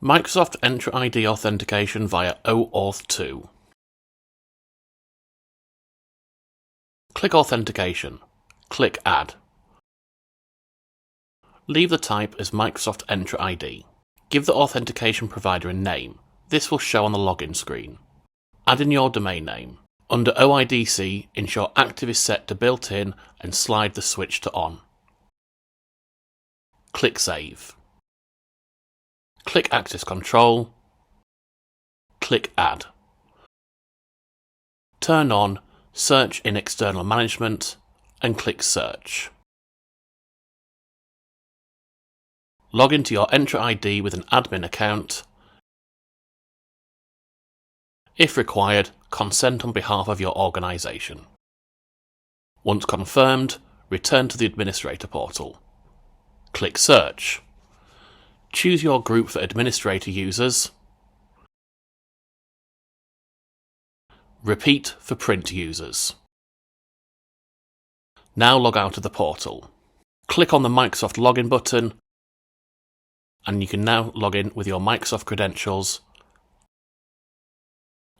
Microsoft Entra ID authentication via OAuth2. Click Authentication. Click Add. Leave the type as Microsoft Entra ID. Give the authentication provider a name. This will show on the login screen. Add in your domain name. Under OIDC, ensure Active is set to built-in and slide the switch to on. Click Save. Click Access Control. Click Add. Turn on Search in External Management and click Search. Log into your Entra ID with an admin account. If required, consent on behalf of your organisation. Once confirmed, return to the administrator portal. Click Search. Choose your group for administrator users. Repeat for print users. Now log out of the portal. Click on the Microsoft Login button and you can now log in with your Microsoft credentials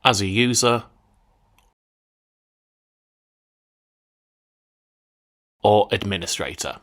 as a user or administrator.